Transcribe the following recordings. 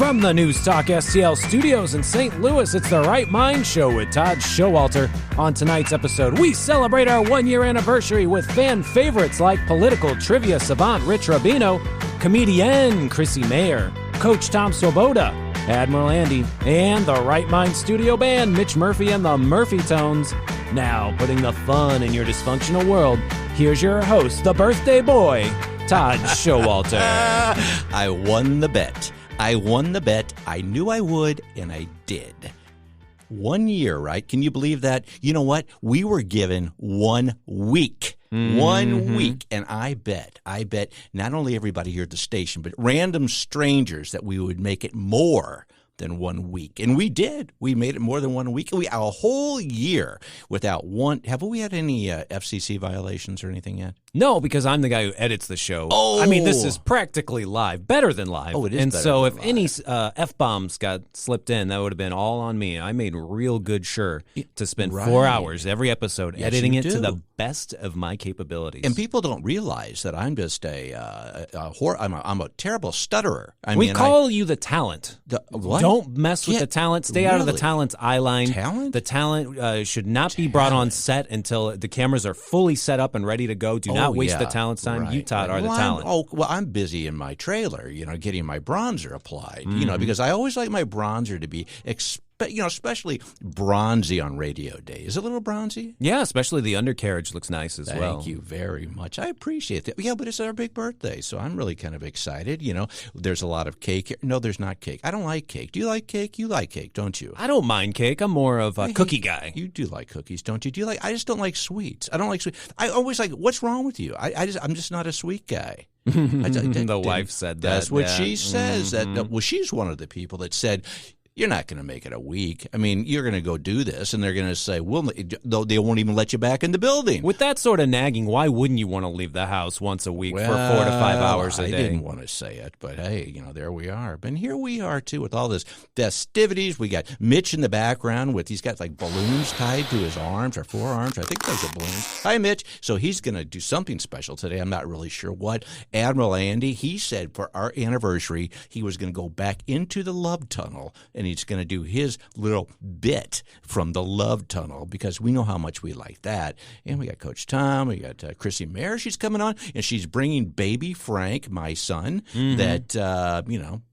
From the NewsTalkSTL studios in St. Louis, it's the Right Mind Show with Todd Schowalter. On tonight's episode, we celebrate our one-year anniversary with fan favorites like political trivia savant Rich Rubino, comedian Chrissie Mayr, Coach Tom Swoboda, Admiral Andy, and the Right Mind studio band Mitch Murphy and the Murphy Tones. Now, putting the fun in your dysfunctional world, here's your host, the birthday boy, Todd Schowalter. I won the bet. I knew I would, and I did. 1 year, right? Can you believe that? You know what? We were given 1 week. 1 week. And I bet not only everybody here at the station, but random strangers that we would make it more than 1 week. And we did. We made it more than 1 week. A whole year without one. Have we had any FCC violations or anything yet? No, because I'm the guy who edits the show. Oh. I mean, this is practically live, better than live. Oh, it is. And better so than if live. any F-bombs got slipped in, that would have been all on me. I made real good sure to spend 4 hours every episode editing it to the best of my capabilities. And people don't realize that I'm just I'm a terrible stutterer. We call you the talent. What? Don't mess with the talent. Stay out of the talent's eye line. Talent? The talent should not be brought on set until the cameras are fully set up and ready to go. Do not waste the talent's time. Right. You, Todd, are the talent. I'm busy in my trailer, getting my bronzer applied, because I always like my bronzer to be especially bronzy on radio day. Is it a little bronzy? Yeah, especially the undercarriage looks nice as well. Thank you very much. I appreciate that. Yeah, but it's our big birthday, so I'm really kind of excited. There's a lot of cake here. No, there's not cake. I don't like cake. Do you like cake? You like cake, don't you? I don't mind cake. I'm more of a cookie guy. You do like cookies, don't you? I just don't like sweets. I don't like sweets. I always like, what's wrong with you? I'm just not a sweet guy. The wife said that. That's what she says. Well, she's one of the people that said, you're not going to make it a week. I mean, you're going to go do this, and they're going to say, well, they won't even let you back in the building. With that sort of nagging, why wouldn't you want to leave the house once a week for 4 to 5 hours a day? I didn't want to say it, but hey, there we are. And here we are, too, with all this festivities. We got Mitch in the background he's got like balloons tied to his arms or forearms. I think those are balloons. Hi, Mitch. So he's going to do something special today. I'm not really sure what. Admiral Andy, he said for our anniversary, he was going to go back into the love tunnel, and he's going to do his little bit from the love tunnel because we know how much we like that. And we got Coach Tom, we got Chrissie Mayr. She's coming on, and she's bringing baby Frank, my son, that,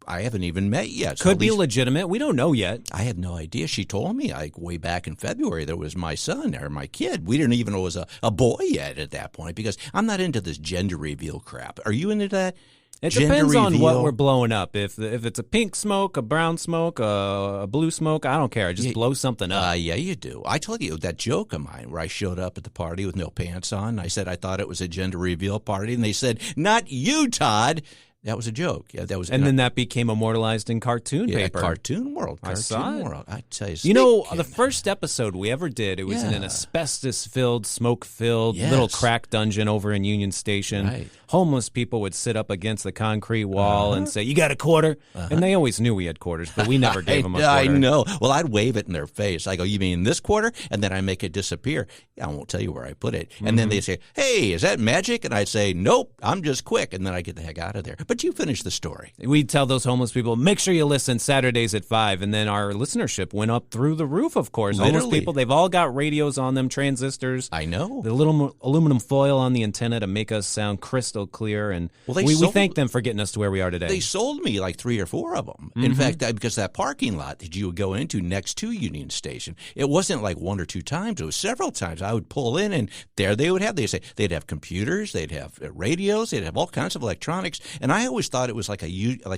I haven't even met yet. Could be legitimate. We don't know yet. I had no idea. She told me way back in February that it was my son or my kid. We didn't even know it was a boy yet at that point because I'm not into this gender reveal crap. Are you into that? It depends on what we're blowing up. If it's a pink smoke, a brown smoke, a blue smoke, I don't care. Just blow something up. Yeah, you do. I told you that joke of mine where I showed up at the party with no pants on. I said I thought it was a gender reveal party, and they said, "Not you, Todd." That was a joke. Yeah, that was. And then that became immortalized in cartoon paper. Cartoon World. I saw it. I tell you. The first episode we ever did, it was in an asbestos-filled, smoke-filled little crack dungeon over in Union Station. Right. Homeless people would sit up against the concrete wall and say, "You got a quarter?" And they always knew we had quarters, but we never gave them a quarter. I know. Well, I'd wave it in their face. I go, "You mean this quarter?" And then I make it disappear. I won't tell you where I put it. And then they say, "Hey, is that magic?" And I'd say, "Nope, I'm just quick." And then I get the heck out of there. But you finish the story. We'd tell those homeless people, make sure you listen Saturdays at 5. And then our listenership went up through the roof, of course. Literally. Homeless people, they've all got radios on them, transistors. I know. The little aluminum foil on the antenna to make us sound crystal clear. And we thank them for getting us to where we are today. They sold me like 3 or 4 of them. In fact, because that parking lot that you would go into next to Union Station, it wasn't like 1 or 2 times. It was several times. I would pull in, and there they would have. They'd have computers, they'd have radios, they'd have all kinds of electronics. And I always thought it was like a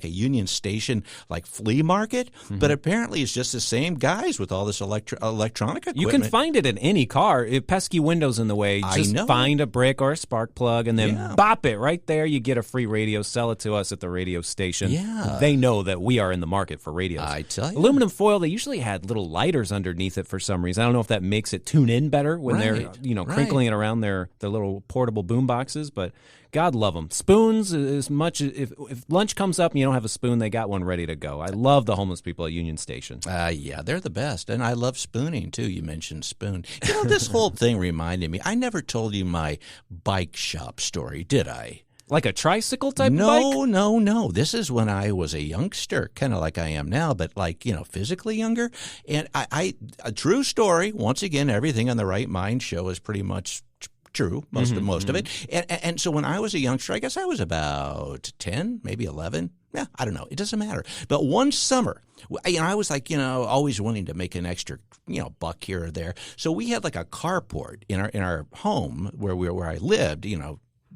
Union Station like flea market, but apparently it's just the same guys with all this electronic equipment. You can find it in any car. If pesky windows in the way, just find a brick or a spark plug and then bop it right there. You get a free radio. Sell it to us at the radio station. Yeah. They know that we are in the market for radios. I tell you. Aluminum foil, they usually had little lighters underneath it for some reason. I don't know if that makes it tune in better when they're crinkling it around their little portable boom boxes, but God love them. Spoons, as much if lunch comes up and you don't have a spoon, they got one ready to go. I love the homeless people at Union Station. Yeah, they're the best. And I love spooning, too. You mentioned spoon. This whole thing reminded me, I never told you my bike shop story, did I? Like a tricycle type of bike? No. This is when I was a youngster, kind of like I am now, but like, physically younger. And I a true story. Once again, everything on the Right Mind show is pretty much true, most of it. And so when I was a youngster, I guess I was about 10, maybe 11. Yeah, I don't know. It doesn't matter. But one summer, I was like, always wanting to make an extra, buck here or there. So we had like a carport in our home where I lived,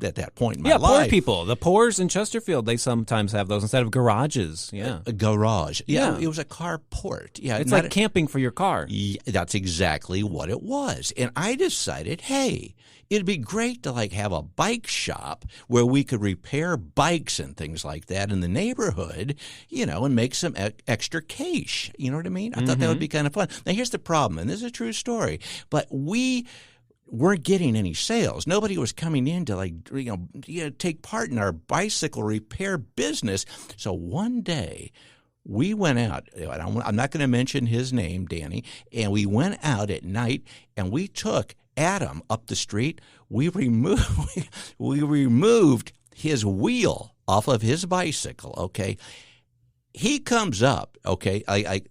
at that point in my life. Yeah, poor people. The poors in Chesterfield, they sometimes have those instead of garages. Yeah. A garage. Yeah, it was a carport. Yeah, it's like camping for your car. Yeah, that's exactly what it was. And I decided, hey, it'd be great to like have a bike shop where we could repair bikes and things like that in the neighborhood, and make some extra cash. You know what I mean? I thought that would be kind of fun. Now, here's the problem, and this is a true story, but we weren't getting any sales. Nobody was coming in to take part in our bicycle repair business. So one day we went out. I'm not going to mention his name, Danny, and we went out at night and we took Adam up the street. We removed his wheel off of his bicycle. Okay, he comes up. Okay,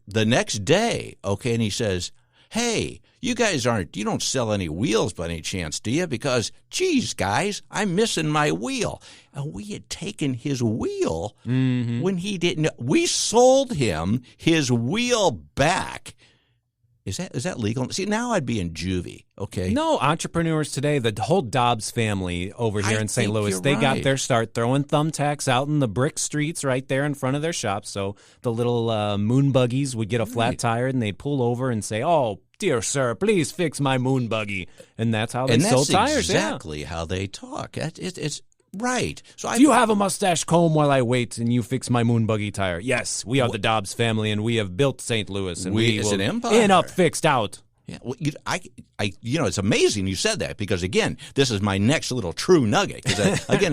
the next day. Okay, and he says, "Hey, you guys you don't sell any wheels by any chance, do you? Because, geez, guys, I'm missing my wheel." And we had taken his wheel when he didn't. We sold him his wheel back. Is that legal? See, now I'd be in juvie, okay? No, entrepreneurs today, the whole Dobbs family over here in St. Louis, they got their start throwing thumbtacks out in the brick streets right there in front of their shop. So the little moon buggies would get a flat tire and they'd pull over and say, "Oh, dear sir, please fix my moon buggy." And that's how they sold tires. And that's exactly how they talk. It's right. So do you have a mustache comb while I wait and you fix my moon buggy tire? Yes, we are the Dobbs family and we have built St. Louis and we as will an empire. end up fixed out. Yeah, well, it's amazing you said that because, again, this is my next little true nugget. Because, again,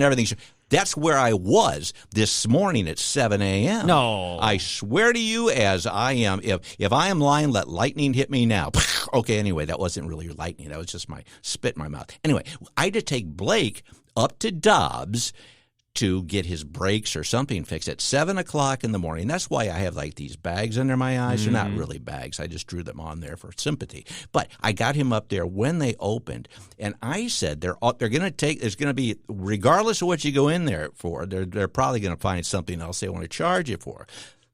that's where I was this morning at 7 a.m. No. I swear to you as I am, if I am lying, let lightning hit me now. Okay, anyway, that wasn't really lightning. That was just my spit in my mouth. Anyway, I had to take Blake up to Dobbs to get his brakes or something fixed at 7 o'clock in the morning. That's why I have like these bags under my eyes. They're not really bags. I just drew them on there for sympathy. But I got him up there when they opened, and I said they're going to take. There's going to be, regardless of what you go in there for, they're probably going to find something else they want to charge you for.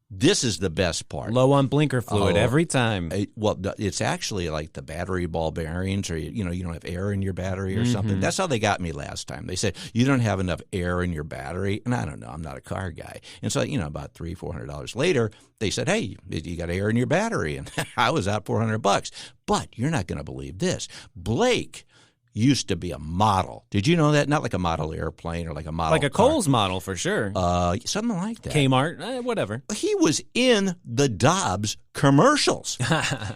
This is the best part. Low on blinker fluid every time. Well, it's actually like the battery ball bearings, or you don't have air in your battery or something. That's how they got me last time. They said you don't have enough air in your battery, and I don't know. I'm not a car guy, and so about $300-400 later, they said, "Hey, you got air in your battery," and I was out $400. But you're not going to believe this, Blake used to be a model. Did you know that? Not like a model airplane or like a model like a car. Kohl's model for sure. Something like that. Kmart, whatever. He was in the Dobbs commercials.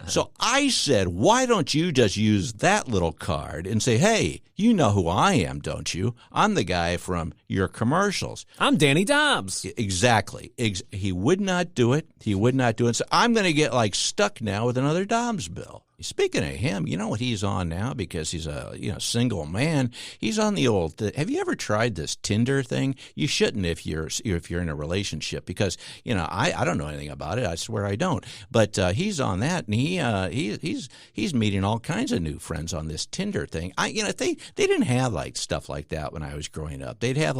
So I said, why don't you just use that little card and say, "Hey, you know who I am, don't you? I'm the guy from your commercials. I'm Danny Dobbs." Exactly. He would not do it. So I'm going to get stuck now with another Dobbs bill. Speaking of him, you know what he's on now because he's a single man. He's on the old. Have you ever tried this Tinder thing? You shouldn't if you're in a relationship because I don't know anything about it. I swear I don't. But he's on that, and he's meeting all kinds of new friends on this Tinder thing. They didn't have stuff like that when I was growing up. They'd have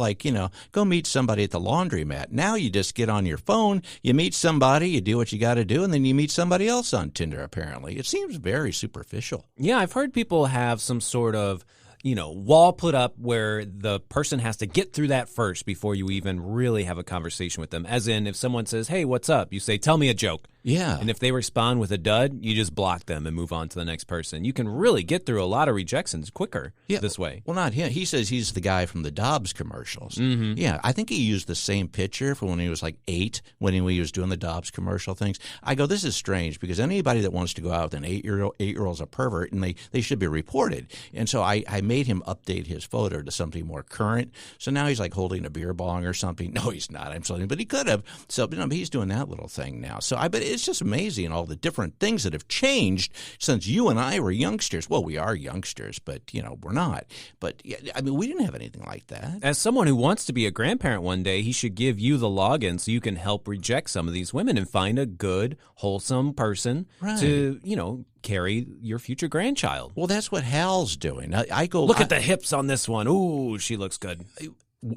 go meet somebody at the laundromat. Now you just get on your phone, you meet somebody, you do what you got to do, and then you meet somebody else on Tinder. Apparently, it seems very superficial. Yeah, I've heard people have some sort of wall put up where the person has to get through that first before you even really have a conversation with them. As in, if someone says, "Hey, what's up?" you say, "Tell me a joke." Yeah. And if they respond with a dud, you just block them and move on to the next person. You can really get through a lot of rejections quicker this way. Well, not him. He says he's the guy from the Dobbs commercials. Mm-hmm. Yeah, I think he used the same picture from when he was 8, when he was doing the Dobbs commercial things. I go, this is strange because anybody that wants to go out with an 8-year-old's a pervert, and they should be reported. And so I made him update his photo to something more current. So now he's holding a beer bong or something. No, he's not. I'm sorry, but he could have. So he's doing that little thing now. So but it's just amazing all the different things that have changed since you and I were youngsters. Well, we are youngsters, but, we're not. But, I mean, we didn't have anything like that. As someone who wants to be a grandparent one day, he should give you the login so you can help reject some of these women and find a good, wholesome person to, carry your future grandchild. Well, that's what Hal's doing. I go look at the hips on this one. Ooh, she looks good.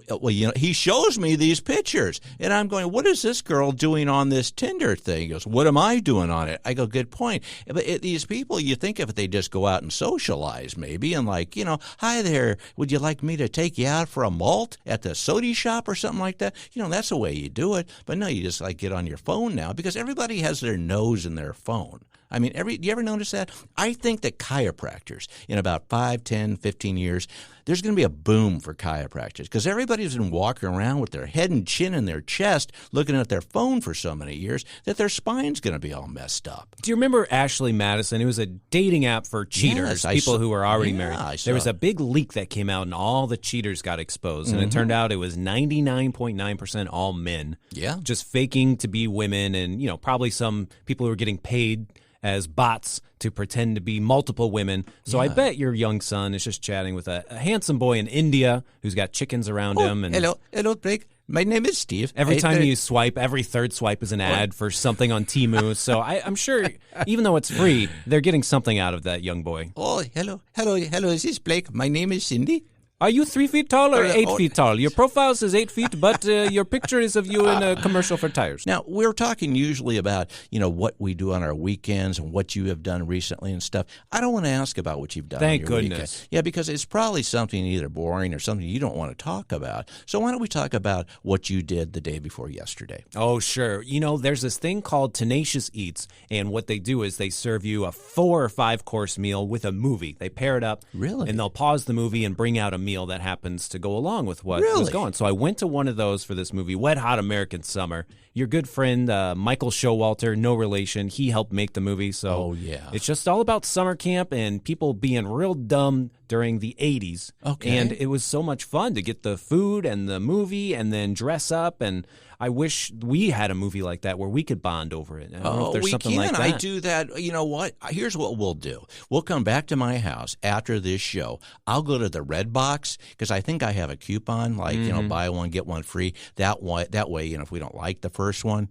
Well, he shows me these pictures, and I'm going, what is this girl doing on this Tinder thing? He goes, what am I doing on it? I go, good point. But these people, you think if they just go out and socialize maybe and hi there, would you like me to take you out for a malt at the soda shop or something like that? That's the way you do it. But no, you just get on your phone now because everybody has their nose in their phone. I mean, do you ever notice that? I think that chiropractors, in about 5, 10, 15 years, there's going to be a boom for chiropractors because everybody's been walking around with their head and chin in their chest looking at their phone for so many years that their spine's going to be all messed up. Do you remember Ashley Madison? It was a dating app for cheaters, people who were already married. There was a big leak that came out and all the cheaters got exposed. And it turned out it was 99.9% all men. Yeah. Just faking to be women and, probably some people who were getting paid as bots to pretend to be multiple women. So I bet your young son is just chatting with a handsome boy in India who's got chickens around him. And hello, Blake. My name is Steve. Every time you swipe, every third swipe is an ad for something on Temu. So I'm sure, even though it's free, they're getting something out of that young boy. Oh, hello. This is Blake. My name is Cindy. Are you 3 feet tall or 8 feet tall? Your profile says 8 feet, but your picture is of you in a commercial for tires. Now, we're talking usually about, what we do on our weekends and what you have done recently and stuff. I don't want to ask about what you've done on your weekend. Thank goodness. Yeah, because it's probably something either boring or something you don't want to talk about. So why don't we talk about what you did the day before yesterday? Oh, sure. There's this thing called Tenacious Eats, and what they do is they serve you a 4 or 5 course meal with a movie. They pair it up. Really? And they'll pause the movie and bring out a meal that happens to go along with what was going. So I went to one of those for this movie, Wet Hot American Summer. Your good friend, Michael Showalter, no relation, he helped make the movie. So it's just all about summer camp and people being real dumb during the 80s. Okay. And it was so much fun to get the food and the movie and then dress up. And I wish we had a movie like that where we could bond over it. I don't know if there's something like that. I do that. You know what? Here's what we'll do. We'll come back to my house after this show. I'll go to the Red Box because I think I have a coupon, buy one, get one free. That way, if we don't like the first one,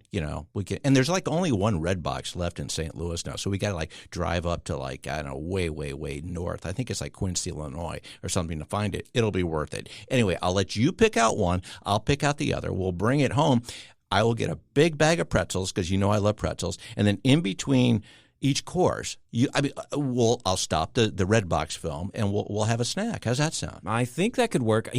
we can. And there's only one Red Box left in St. Louis now. So we got to drive up to I don't know, way, way, way north. I think it's Quincy, Illinois or something to find it. It'll be worth it. Anyway, I'll let you pick out one. I'll pick out the other. We'll bring it home. I will get a big bag of pretzels because I love pretzels. And then in between each course, I'll stop the Red Box film and we'll have a snack. How's that sound? I think that could work.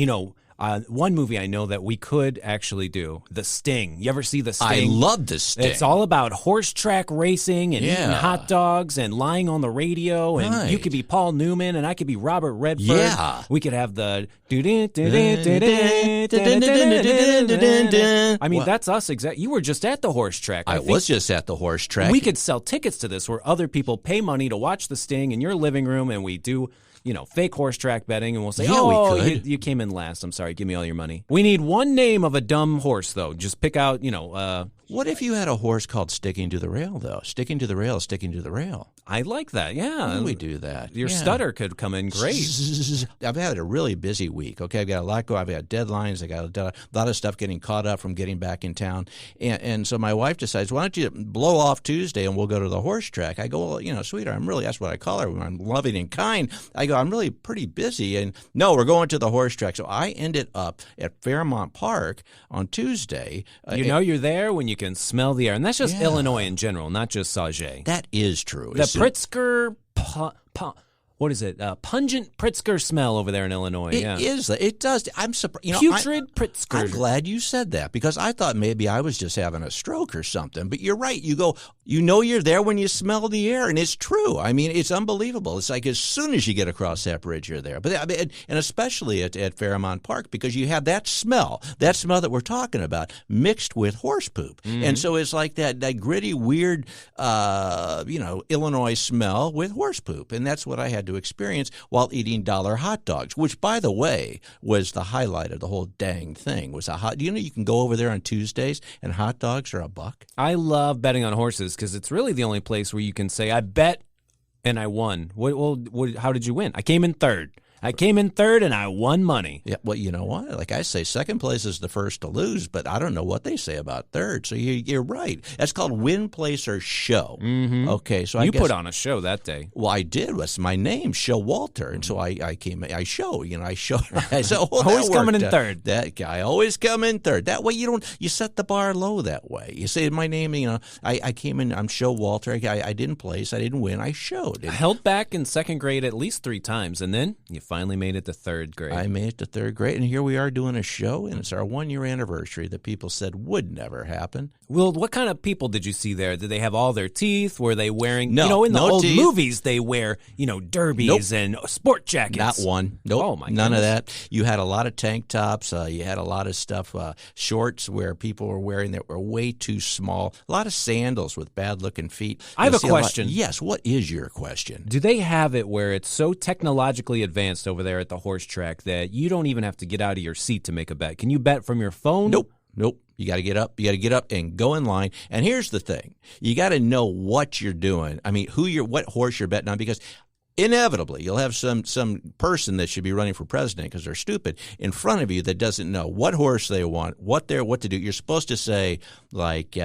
One movie I know that we could actually do, The Sting. You ever see The Sting? I love The Sting. It's all about horse track racing and eating hot dogs and lying on the radio. And you could be Paul Newman and I could be Robert Redford. Yeah. We could have the... I mean, that's us. You were just at the horse track. I was just at the horse track. We could sell tickets to this where other people pay money to watch The Sting in your living room and we do... fake horse track betting, and we'll say, you came in last. I'm sorry. Give me all your money. We need one name of a dumb horse, though. Just pick out, What if you had a horse called Sticking to the Rail, though? Sticking to the Rail, Sticking to the Rail. I like that, yeah. We do that. Your stutter could come in great. I've had a really busy week, okay? I've got a lot going. I've got deadlines. I got a lot of stuff getting caught up from getting back in town. And so my wife decides, why don't you blow off Tuesday and we'll go to the horse track? I go, well, sweetheart, that's what I call her when I'm loving and kind. I go, I'm really pretty busy. And no, we're going to the horse track. So I ended up at Fairmount Park on Tuesday. You're there when you can smell the air. And that's just Illinois in general, not just Sauget. That is true. The Pritzker... what is it? Pungent Pritzker smell over there in Illinois. It is. It does. I'm surprised. Putrid Pritzker. I'm glad you said that because I thought maybe I was just having a stroke or something. But you're right. You go, you're there when you smell the air, and it's true. I mean, it's unbelievable. It's as soon as you get across that bridge, you're there. But and especially at Fairmount Park because you have that smell that we're talking about mixed with horse poop, and so it's like that gritty, weird, Illinois smell with horse poop, and that's what I had to experience while eating dollar hot dogs, which, by the way, was the highlight of the whole dang thing. Was a hot. You can go over there on Tuesdays and hot dogs are $1. I love betting on horses. is, because it's really the only place where you can say, I bet and I won. How did you win? I came in third. And I won money. Yeah, well, you know what? Like I say, second place is the first to lose, but I don't know what they say about third. So you're right. That's called win, place, or show. Mm-hmm. Okay, so you put on a show that day. Well, I did. That's my name, Schowalter, and so I came. I show. I show. I said, always coming in third. That guy always come in third. That way you set the bar low. That way you say my name. I came in. I'm Schowalter. I didn't place. I didn't win. I showed. I held back in second grade at least 3 times, and then you finally made it to third grade. I made it to third grade, and here we are doing a show, and it's our 1-year anniversary that people said would never happen. Well, what kind of people did you see there? Did they have all their teeth? Were they wearing, no, in the no old teeth. Movies, they wear, derbies and sport jackets. Not one. Nope. Oh, my None goodness. of that. You had a lot of tank tops. You had a lot of stuff, shorts where people were wearing that were way too small. A lot of sandals with bad-looking feet. I have a question. Yes, what is your question? Do they have it where it's so technologically advanced over there at the horse track that you don't even have to get out of your seat to make a bet? Can you bet from your phone? Nope. You got to get up. You got to get up and go in line. And here's the thing: you got to know what you're doing. I mean, what horse you're betting on, because inevitably you'll have some person that should be running for president because they're stupid in front of you that doesn't know what horse they want, what to do. You're supposed to say like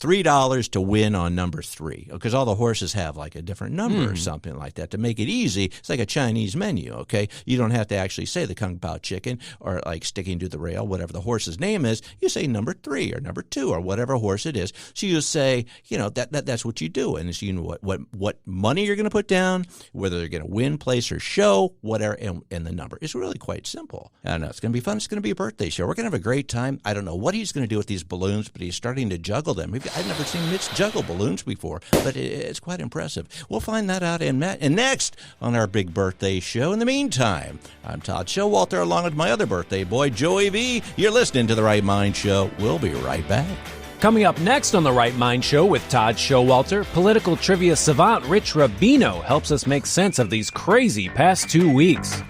$3 to win on number 3, because all the horses have like a different number or something like that to make it easy. It's like a Chinese menu, okay? You don't have to actually say the Kung Pao chicken or like sticking to the rail, whatever the horse's name is. You say number 3 or number 2 or whatever horse it is. So you say, that's what you do, and so you know what money you're going to put down, whether they're going to win, place, or show, whatever, and the number. It's really quite simple. I know it's going to be fun. It's going to be a birthday show. We're going to have a great time. I don't know what he's going to do with these balloons, but he's starting to juggle them. I've never seen Mitch juggle balloons before, but it's quite impressive. We'll find that out and next on our big birthday show. In the meantime, I'm Todd Schowalter along with my other birthday boy, Joey V. You're listening to The Right Mind Show. We'll be right back. Coming up next on The Right Mind Show with Todd Schowalter, political trivia savant Rich Rubino helps us make sense of these crazy past 2 weeks.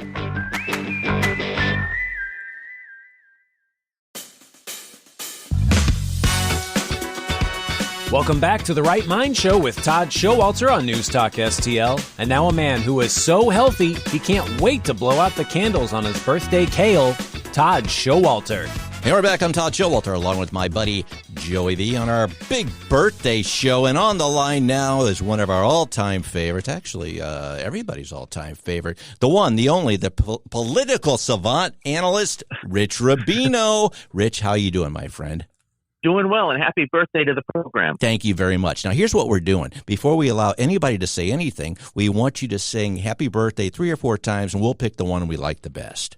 Welcome back to The Right Mind Show with Todd Schowalter on NewsTalkSTL. And now a man who is so healthy, he can't wait to blow out the candles on his birthday kale, Todd Schowalter. Hey, we're back. I'm Todd Schowalter along with my buddy Joey V on our big birthday show. And on the line now is one of our all-time favorites, actually everybody's all-time favorite, the one, the only, the political savant analyst, Rich Rubino. Rich, how you doing, my friend? Doing well, and happy birthday to the program. Thank you very much. Now, here's what we're doing. Before we allow anybody to say anything, we want you to sing happy birthday 3 or 4 times, and we'll pick the one we like the best.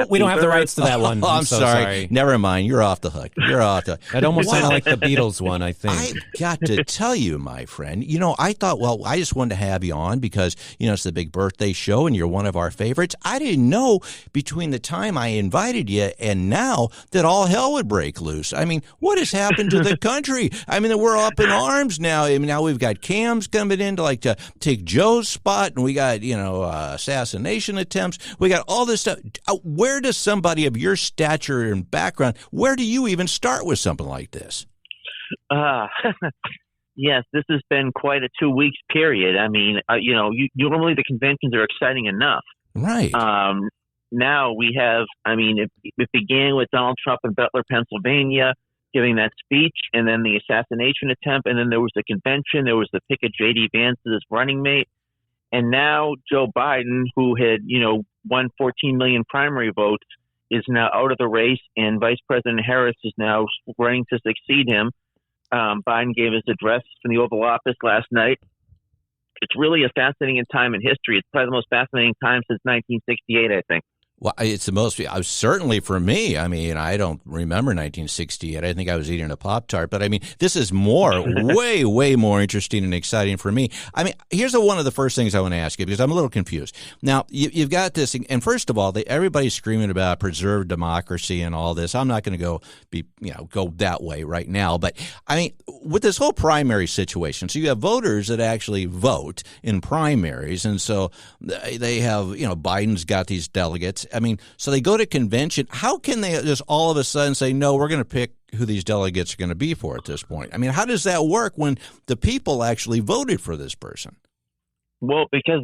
We don't have the rights to that one. I'm so sorry. Never mind. You're off the hook. That almost sounded like the Beatles one, I think. I've got to tell you, my friend, I thought, I just wanted to have you on because, it's the big birthday show and you're one of our favorites. I didn't know between the time I invited you and now that all hell would break loose. I mean, what has happened to the country? I mean, we're up in arms now. I mean, now we've got cams coming in to take Joe's spot, and we got, assassination attempts. We got all this stuff. Where does somebody of your stature and background, where do you even start with something like this? Yes, this has been quite a 2 weeks period. I mean, normally the conventions are exciting enough. Right. Now we have, it began with Donald Trump in Butler, Pennsylvania, giving that speech, and then the assassination attempt, and then there was the convention, there was the pick of J.D. Vance as running mate, and now Joe Biden, who had, won 14 million primary votes, is now out of the race, and Vice President Harris is now running to succeed him. Biden gave his address from the Oval Office last night. It's really a fascinating time in history. It's probably the most fascinating time since 1968, I think. Well, it's the most, certainly for me. I mean, I don't remember 1968. I think I was eating a Pop-Tart. But, I mean, this is way, way more interesting and exciting for me. I mean, here's one of the first things I want to ask you, because I'm a little confused. Now, you've got this, and first of all, everybody's screaming about preserved democracy and all this. I'm not going to go that way right now. But, I mean, with this whole primary situation, so you have voters that actually vote in primaries, and so they have, Biden's got these delegates. I mean, so they go to convention. How can they just all of a sudden say, no, we're going to pick who these delegates are going to be for at this point. I mean, how does that work when the people actually voted for this person? Well, because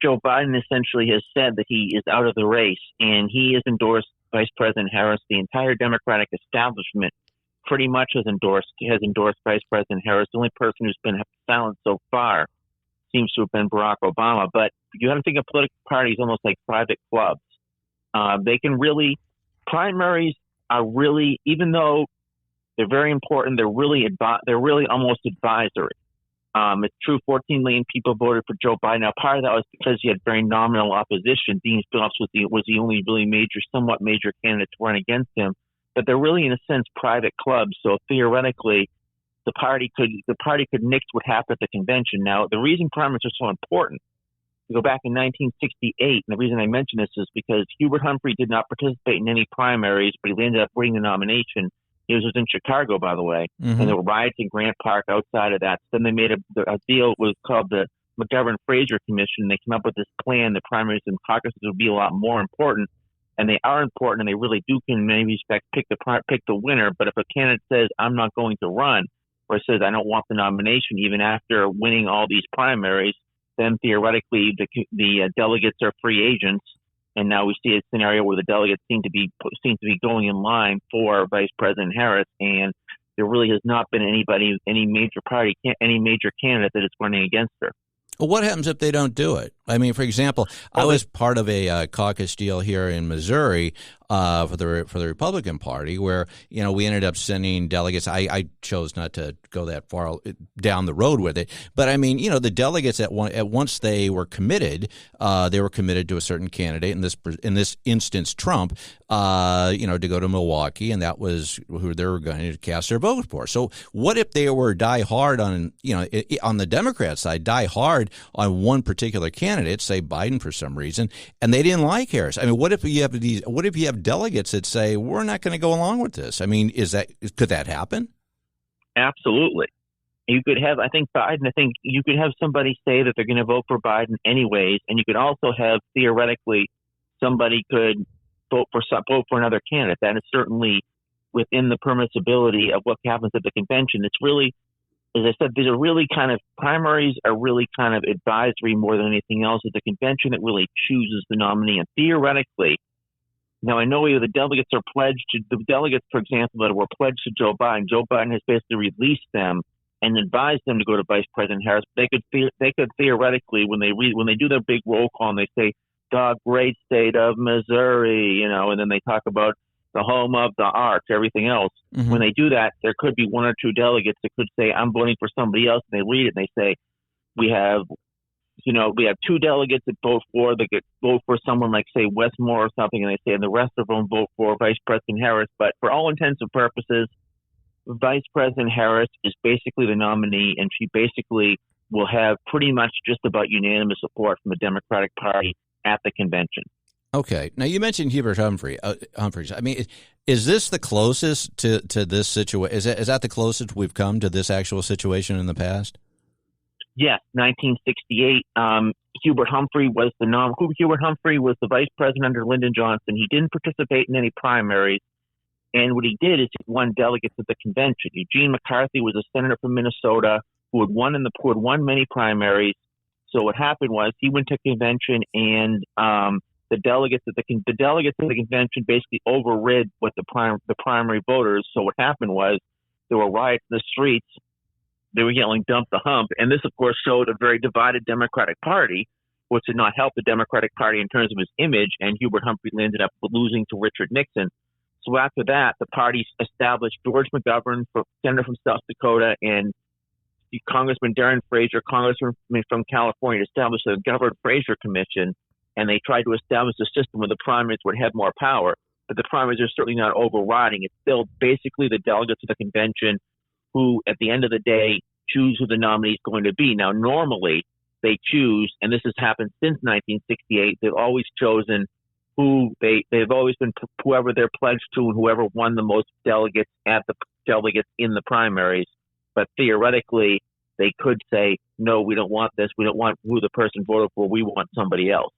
Joe Biden essentially has said that he is out of the race, and he has endorsed Vice President Harris. The entire Democratic establishment pretty much has endorsed Vice President Harris. The only person who's been silent so far seems to have been Barack Obama. But you have to think of political parties almost like private clubs. Primaries are really, even though they're very important, they're really almost advisory. It's true, 14 million people voted for Joe Biden. Now, part of that was because he had very nominal opposition. Dean Phillips was the only really somewhat major candidate to run against him. But they're really, in a sense, private clubs. So theoretically, the party could nix what happened at the convention. Now, the reason primaries are so important, we go back in 1968, and the reason I mention this is because Hubert Humphrey did not participate in any primaries, but he ended up winning the nomination. He was in Chicago, by the way, and there were riots in Grant Park outside of that. So then they made a deal. It was called the McGovern-Fraser Commission. They came up with this plan that primaries and caucuses would be a lot more important, and they are important, and they really do, in many respects, pick the winner. But if a candidate says, I'm not going to run, or says, I don't want the nomination, even after winning all these primaries, then theoretically the delegates are free agents. And now we see a scenario where the delegates seem to be going in line for Vice President Harris, and there really has not been any major candidate that is running against her. Well, what happens if they don't do it? I mean, for example, I was part of a caucus deal here in Missouri for the Republican Party, where we ended up sending delegates. I chose not to go that far down the road with it, but I mean, the delegates once they were committed to a certain candidate. In this instance, Trump. To go to Milwaukee, and that was who they were going to cast their vote for. So, what if they were die hard on the Democrat side, die hard on one particular candidate, say Biden for some reason, and they didn't like Harris? I mean, what if you have delegates that say we're not going to go along with this? I mean, could that happen? Absolutely. You could have, you could have somebody say that they're going to vote for Biden anyways, and you could also have theoretically somebody could vote for another candidate. That is certainly within the permissibility of what happens at the convention. It's really, as I said, these are really primaries are really kind of advisory more than anything else. It's the convention that really chooses the nominee. And theoretically, now I know the delegates, for example, that were pledged to Joe Biden has basically released them and advised them to go to Vice President Harris. They could theoretically, when they do their big roll call and they say, the great state of Missouri, and then they talk about the home of the arts, everything else. Mm-hmm. When they do that, there could be one or two delegates that could say, I'm voting for somebody else. And they read it and they say, we have two delegates that vote for someone like, say, Westmore or something. And they say, and the rest of them vote for Vice President Harris. But for all intents and purposes, Vice President Harris is basically the nominee, and she basically will have pretty much just about unanimous support from the Democratic Party at the convention. Okay. Now, you mentioned Hubert Humphreys. I mean, is this the closest to this situation? Is that the closest we've come to this actual situation in the past? Yes, 1968. Hubert Humphrey was the vice president under Lyndon Johnson. He didn't participate in any primaries, and what he did is he won delegates at the convention. Eugene McCarthy was a senator from Minnesota who had won many primaries. So what happened was he went to convention, and the delegates at the convention basically overrid what the primary voters. So what happened was there were riots in the streets. They were yelling, "Dump the hump," and this, of course, showed a very divided Democratic Party, which did not help the Democratic Party in terms of his image. And Hubert Humphrey ended up losing to Richard Nixon. So after that, the party established George McGovern, senator from South Dakota, and Congressman Darren Fraser, congressman from California, established the McGovern-Fraser Commission, and they tried to establish a system where the primaries would have more power. But the primaries are certainly not overriding. It's still basically the delegates of the convention who, at the end of the day, choose who the nominee is going to be. Now, normally they choose, and this has happened since 1968, they've always chosen they've always been whoever they're pledged to and whoever won the most delegates in the primaries. But theoretically, they could say, no, we don't want this. We don't want who the person voted for. We want somebody else.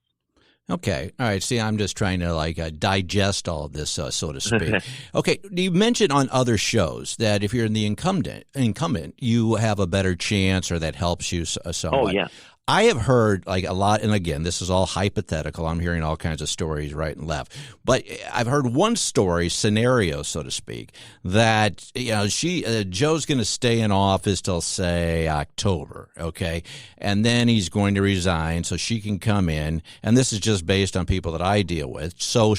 Okay. All right. See, I'm just trying to digest all of this, so to speak. Okay. You mentioned on other shows that if you're in the incumbent, you have a better chance, or that helps you somewhat. Oh, yeah. I have heard a lot, and again, this is all hypothetical. I'm hearing all kinds of stories right and left. But I've heard one scenario, so to speak, that Joe's going to stay in office till, say, October, okay? And then he's going to resign so she can come in, and this is just based on people that I deal with. So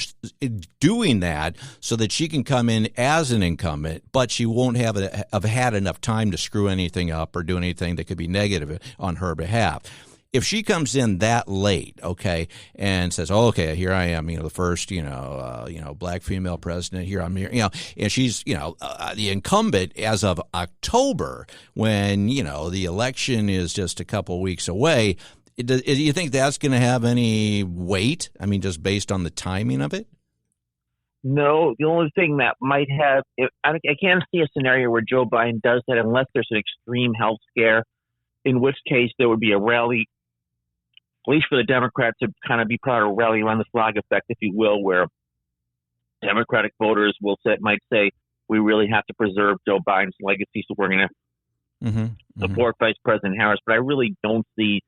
doing that so that she can come in as an incumbent, but she won't have had enough time to screw anything up or do anything that could be negative on her behalf. If she comes in that late, okay, and says, "Oh, okay, here I am, the first, black female president. Here I'm here, and she's, the incumbent as of October, when the election is just a couple weeks away. Do you think that's going to have any weight? I mean, just based on the timing of it." No, the only thing that might have, I can't see a scenario where Joe Biden does that unless there's an extreme health scare, in which case there would be a rally, at least for the Democrats, to kind of be part of a rally around the flag effect, if you will, where Democratic voters might say, we really have to preserve Joe Biden's legacy, so we're going to support Vice President Harris. But I really don't see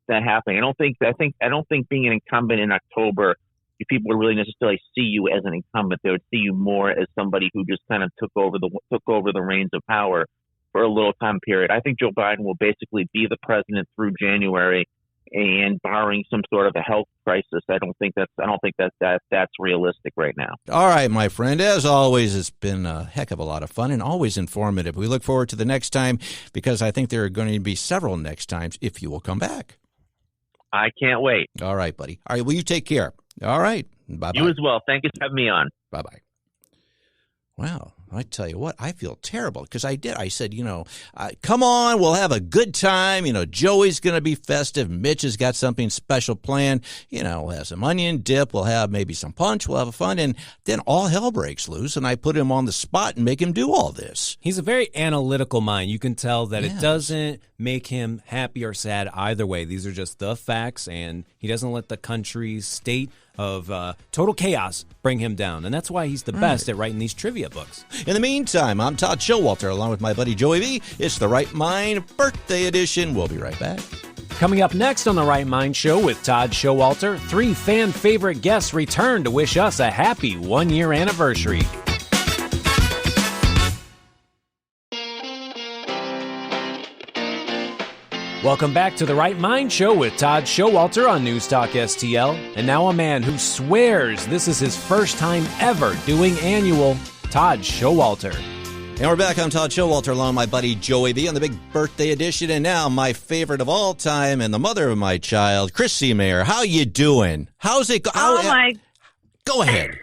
that happening. I don't think being an incumbent in October, if people would really necessarily see you as an incumbent. They would see you more as somebody who just kind of took over the reins of power for a little time period. I think Joe Biden will basically be the president through January. And barring some sort of a health crisis, I don't think that's realistic right now. All right, my friend. As always, it's been a heck of a lot of fun and always informative. We look forward to the next time, because I think there are going to be several next times if you will come back. I can't wait. All right, buddy. All right, well, you take care. All right. Bye-bye. You as well. Thank you for having me on. Bye-bye. Wow. I tell you what, I feel terrible because I said, come on, we'll have a good time. Joey's going to be festive. Mitch has got something special planned. We'll have some onion dip. We'll have maybe some punch. We'll have fun. And then all hell breaks loose, and I put him on the spot and make him do all this. He's a very analytical mind. You can tell that it doesn't make him happy or sad either way. These are just the facts, and he doesn't let the country's state of total chaos bring him down. And that's why he's the best at writing these trivia books. In the meantime, I'm Todd Schowalter, along with my buddy Joey V. It's the Right Mind Birthday Edition. We'll be right back. Coming up next on the Right Mind Show with Todd Schowalter, 3 fan favorite guests return to wish us a happy 1-year anniversary. Welcome back to the Right Mind Show with Todd Schowalter on NewsTalkSTL. And now a man who swears this is his first time ever doing annual, Todd Schowalter. And we're back. I'm Todd Schowalter, along with my buddy Joey V on the big birthday edition. And now my favorite of all time and the mother of my child, Chrissie Mayr. How you doing? How's it going? Go ahead.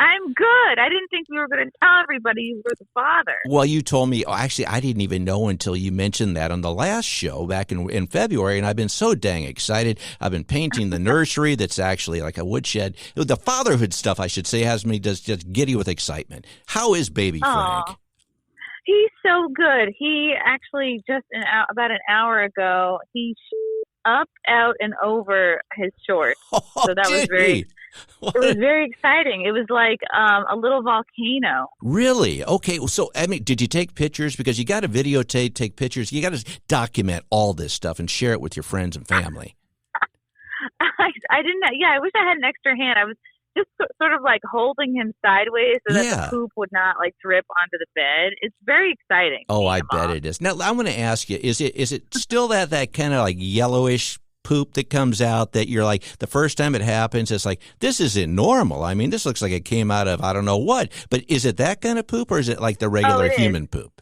I'm good. I didn't think we were going to tell everybody you were the father. Well, you told me. Actually, I didn't even know until you mentioned that on the last show back in February, and I've been so dang excited. I've been painting the nursery that's actually like a woodshed. The fatherhood stuff, I should say, has me just giddy with excitement. How is baby Frank? He's so good. He actually about an hour ago, he up, out, and over his shorts. So that was very... It was very exciting. It was like a little volcano. Really? Okay. So, did you take pictures? Because you got to videotape, take pictures. You got to document all this stuff and share it with your friends and family. I didn't. Yeah, I wish I had an extra hand. I was just sort of like holding him sideways so that the poop would not drip onto the bed. It's very exciting. Oh, I bet it is. Now, I'm going to ask you: is it still that kind of yellowish poop that comes out that you're like, the first time it happens, it's like, this isn't normal. I mean, this looks like it came out of I don't know what. But is it that kind of poop, or is it like the regular human poop?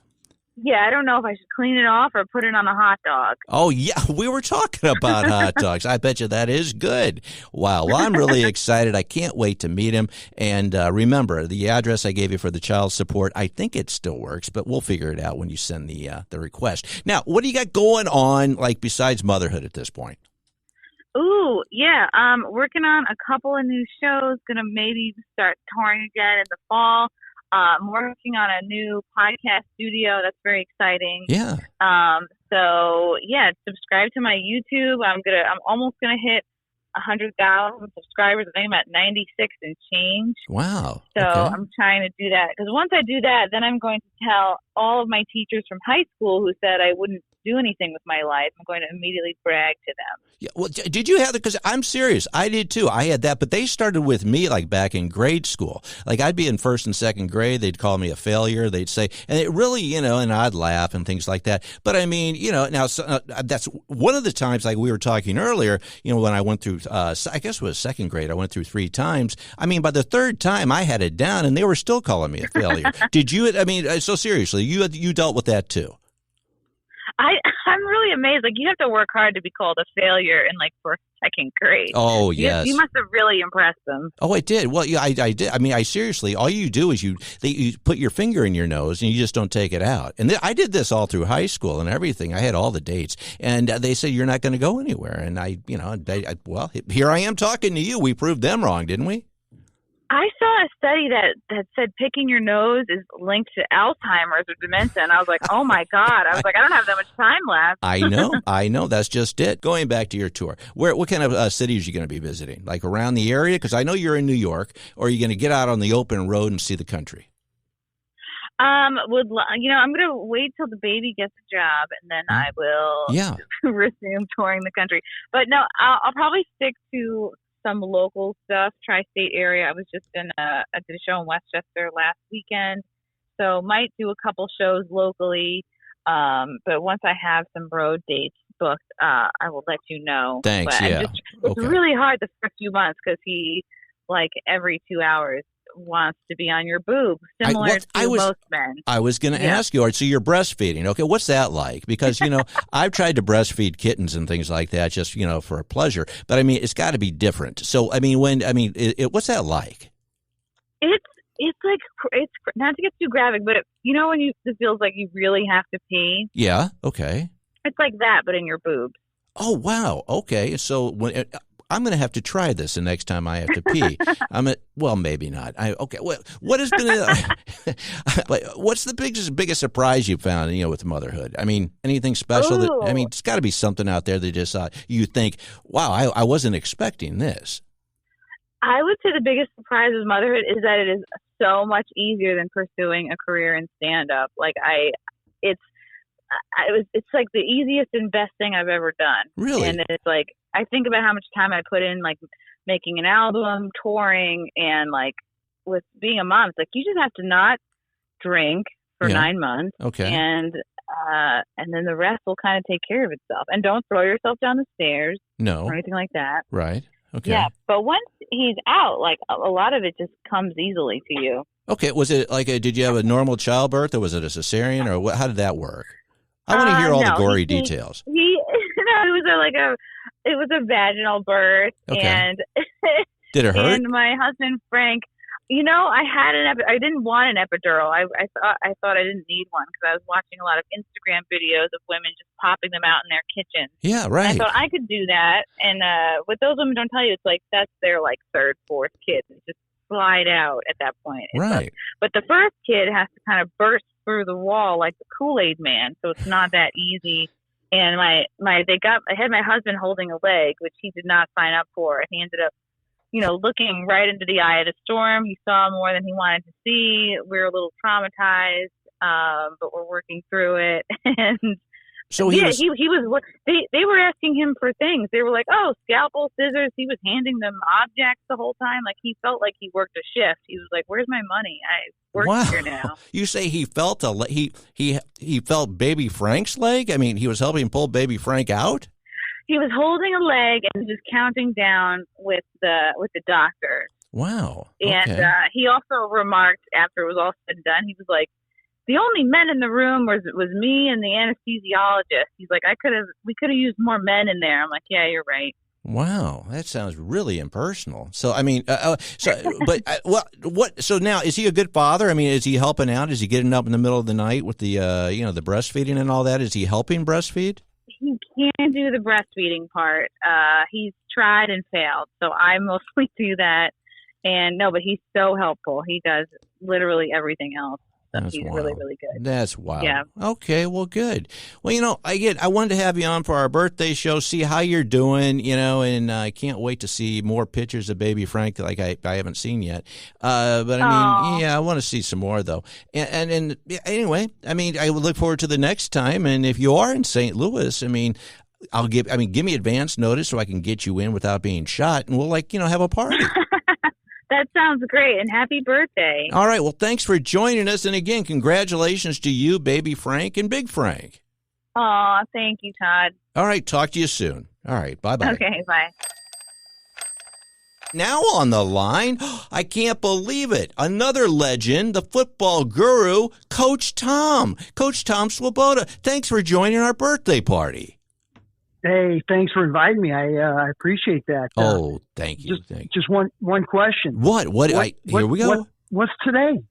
Yeah, I don't know if I should clean it off or put it on a hot dog. Oh, yeah, we were talking about hot dogs. I bet you that is good. Wow. Well, I'm really excited. I can't wait to meet him. And remember, the address I gave you for the child support, I think it still works, but we'll figure it out when you send the request. Now, what do you got going on, besides motherhood at this point? Ooh, yeah. Working on a couple of new shows. Gonna maybe start touring again in the fall. I'm working on a new podcast studio. That's very exciting. Yeah. So yeah, subscribe to my YouTube. I'm almost gonna hit 100,000 subscribers. I think I'm at 96 and change. Wow. So okay. I'm trying to do that, because once I do that, then I'm going to tell all of my teachers from high school who said I wouldn't do anything with my life. I'm going to immediately brag to them. Yeah, well, did you have that? Because I'm serious. I did too. I had that, but they started with me like back in grade school. Like I'd be in first and second grade. They'd call me a failure. They'd say, and it really, and I'd laugh and things like that. But I mean, now that's one of the times, like we were talking earlier, when I went through, I guess it was second grade, I went through 3 times. I mean, by the third time I had it down and they were still calling me a failure. Did you, I mean, so seriously, you dealt with that too? I'm really amazed. Like, you have to work hard to be called a failure in like first, second grade. Oh, yes. You must have really impressed them. Oh, I did. Well, yeah, I did. I mean, I seriously, all you do is you put your finger in your nose and you just don't take it out. And I did this all through high school and everything. I had all the dates, and they said you're not going to go anywhere. And well, here I am talking to you. We proved them wrong, didn't we? I saw a study that said picking your nose is linked to Alzheimer's or dementia, and I was like, oh, my God. I was like, I don't have that much time left. I know. That's just it. Going back to your tour, what kind of cities are you going to be visiting? Like around the area? Because I know you're in New York, or are you going to get out on the open road and see the country? I'm going to wait till the baby gets a job, and then I will resume touring the country. But no, I'll probably stick to some local stuff, tri-state area. I was just I did a show in Westchester last weekend, so might do a couple shows locally. But once I have some road dates booked, I will let you know. Thanks. But it's really hard the first few months because he, like every 2 hours, wants to be on your boob, similar to most men. I was going to ask you, so you're breastfeeding. Okay, what's that like? Because, I've tried to breastfeed kittens and things like that just, for a pleasure. But, I mean, it's got to be different. So, I mean, what's that like? It's like, it's not to get too graphic, but when it feels like you really have to pee? Yeah, okay. It's like that, but in your boobs. Oh, wow. Okay, so I'm going to have to try this the next time I have to pee. Well, maybe not. What has been? What's the biggest surprise you found? With motherhood. I mean, anything special? It's got to be something out there that just you think, wow, I wasn't expecting this. I would say the biggest surprise of motherhood is that it is so much easier than pursuing a career in stand-up. Like it's like the easiest and best thing I've ever done. Really? And it's like, I think about how much time I put in, like making an album, touring, and like with being a mom. It's like you just have to not drink for 9 months, okay, and then the rest will kind of take care of itself. And don't throw yourself down the stairs, or anything like that. Right. Okay. Yeah, but once he's out, like a lot of it just comes easily to you. Okay. Was it like did you have a normal childbirth, or was it a cesarean, or what? How did that work? I want to hear all the gory details. It was a vaginal birth, and did it hurt? And my husband Frank, I didn't want an epidural. I thought I didn't need one because I was watching a lot of Instagram videos of women just popping them out in their kitchen. Yeah, right. And I thought I could do that, and what those women don't tell you, it's like that's their like third, fourth kid. It just slide out at that point. Right. But the first kid has to kind of burst through the wall like the Kool-Aid man, so it's not that easy. And I had my husband holding a leg, which he did not sign up for. And he ended up, looking right into the eye of the storm. He saw more than he wanted to see. We were a little traumatized, but we're working through it. And so they were asking him for things. They were like, oh, scalpel, scissors. He was handing them objects the whole time. Like he felt like he worked a shift. He was like, where's my money? I work here now. You say he felt he felt baby Frank's leg? I mean, he was helping pull baby Frank out? He was holding a leg and just counting down with the doctor. Wow. Okay. And he also remarked after it was all said and done, he was like, the only men in the room was me and the anesthesiologist. He's like, we could have used more men in there. I'm like, yeah, you're right. Wow, that sounds really impersonal. So, I mean, so now, is he a good father? I mean, is he helping out? Is he getting up in the middle of the night with the, the breastfeeding and all that? Is he helping breastfeed? He can't do the breastfeeding part. He's tried and failed. So I mostly do that. And no, but he's so helpful. He does literally everything else. So That's he's wild. really, really good. That's wild. Yeah. Okay, well, good. Well, I wanted to have you on for our birthday show, see how you're doing, and I can't wait to see more pictures of baby Frank like I haven't seen yet. But I mean, I want to see some more though. And anyway, I mean, I would look forward to the next time. And if you are in St. Louis, I mean, give me advance notice so I can get you in without being shot, and we'll have a party. That sounds great, and happy birthday. All right, well, thanks for joining us, and again, congratulations to you, baby Frank and big Frank. Aw, thank you, Todd. All right, talk to you soon. All right, bye-bye. Okay, bye. Now on the line, I can't believe it, another legend, the football guru, Coach Tom. Coach Tom Swoboda, thanks for joining our birthday party. Hey, thanks for inviting me. I appreciate that. Thank you. Just one question. What? Here we go. What's today?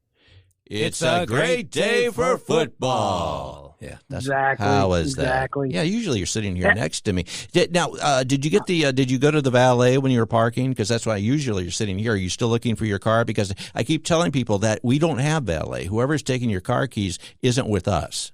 It's a great day for football. Yeah, that's exactly. How is exactly. that? Yeah, usually you're sitting here next to me. Now, did you get did you go to the valet when you were parking? Because that's why usually you're sitting here. Are you still looking for your car? Because I keep telling people that we don't have valet. Whoever's taking your car keys isn't with us.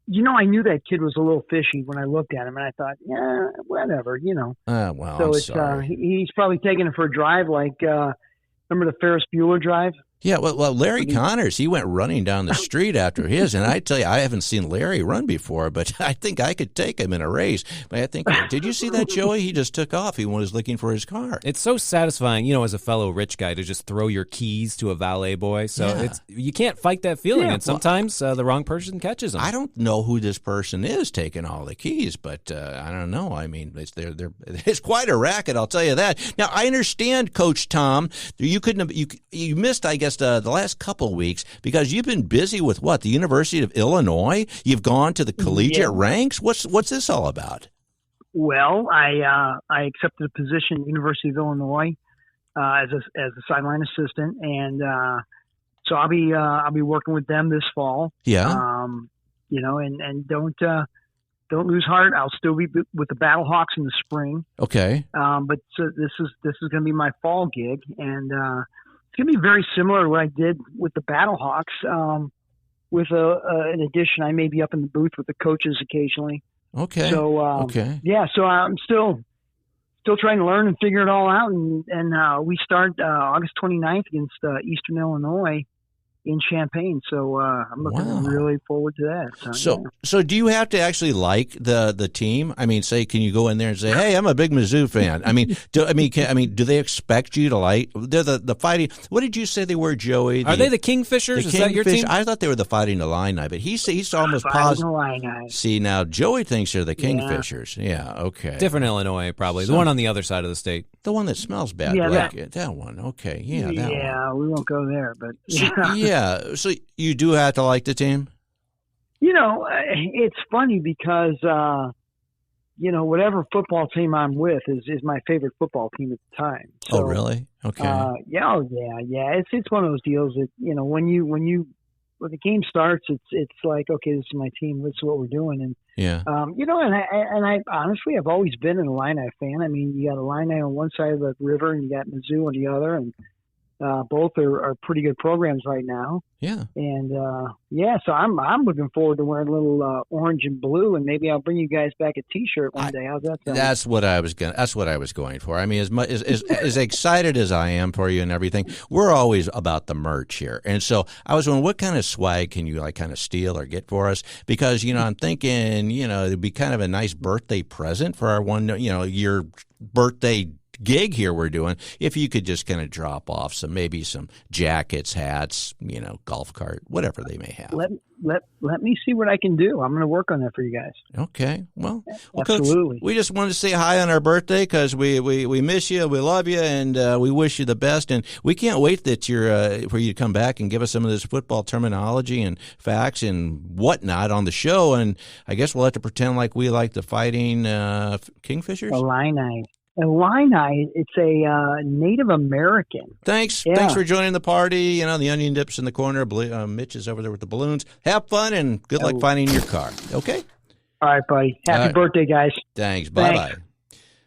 I knew that kid was a little fishy when I looked at him, and I thought, yeah, whatever, Well, so I'm it's sorry. He's probably taking it for a drive, like remember the Ferris Bueller drive? Yeah, well, Larry Connors, he went running down the street after his, and I tell you, I haven't seen Larry run before, but I think I could take him in a race. But I think, did you see that, Joey? He just took off. He was looking for his car. It's so satisfying, as a fellow rich guy, to just throw your keys to a valet boy. So you can't fight that feeling, and sometimes the wrong person catches them. I don't know who this person is taking all the keys, but I don't know. I mean, it's quite a racket, I'll tell you that. Now, I understand, Coach Tom, you missed, I guess, the last couple weeks because you've been busy with what? The University of Illinois? You've gone to the collegiate ranks? What's this all about? Well, I accepted a position at the University of Illinois as a sideline assistant, and so I'll be working with them this fall. Yeah. And don't lose heart. I'll still be with the Battlehawks in the spring. Okay. But so this is going to be my fall gig, and it's going to be very similar to what I did with the Battlehawks. With an addition, I may be up in the booth with the coaches occasionally. Okay. So so I'm still trying to learn and figure it all out, and we start August 29th against Eastern Illinois in Champaign. So I'm looking really forward to that. So do you have to actually like the team? I mean, can you go in there and say, "Hey, I'm a big Mizzou fan"? I mean, do they expect you to like? They're the fighting. What did you say they were, Joey? Are they the Kingfishers? Is that your team? I thought they were the Fighting Illini, but he's almost positive. See, now Joey thinks they're the Kingfishers. Yeah, okay. Different Illinois, probably. The one on the other side of the state. The one that smells bad. Yeah, that one. Okay, that one. Yeah, we won't go there, but yeah. So you do have to like the team? It's funny because, whatever football team I'm with is my favorite football team at the time. So, oh, really? Okay. Yeah. It's one of those deals that, when the game starts, it's like, okay, this is my team. This is what we're doing. And, and I honestly, I've always been an Illini fan. I mean, you got Illini on one side of the river and you got Mizzou on the other, and both are pretty good programs right now. Yeah. And so I'm looking forward to wearing a little orange and blue, and maybe I'll bring you guys back a T-shirt one day. How's that sound? That's what I was going for. I mean, as excited as I am for you and everything, we're always about the merch here. And so I was wondering, what kind of swag can you kind of steal or get for us? Because I'm thinking it'd be kind of a nice birthday present for our your birthday gig here we're doing, if you could just kind of drop off maybe some jackets, hats, golf cart, whatever they may have. Let me see what I can do. I'm going to work on that for you guys. Okay. Well, absolutely. Coach, we just wanted to say hi on our birthday because we miss you, we love you, and we wish you the best. And we can't wait that for you to come back and give us some of this football terminology and facts and whatnot on the show. And I guess we'll have to pretend like we like the Fighting Kingfishers. Illini, it's a Native American. Thanks for joining the party. The onion dips in the corner. Mitch is over there with the balloons. Have fun and good luck finding your car. Okay? All right, buddy. Happy birthday, guys. Thanks. Bye-bye.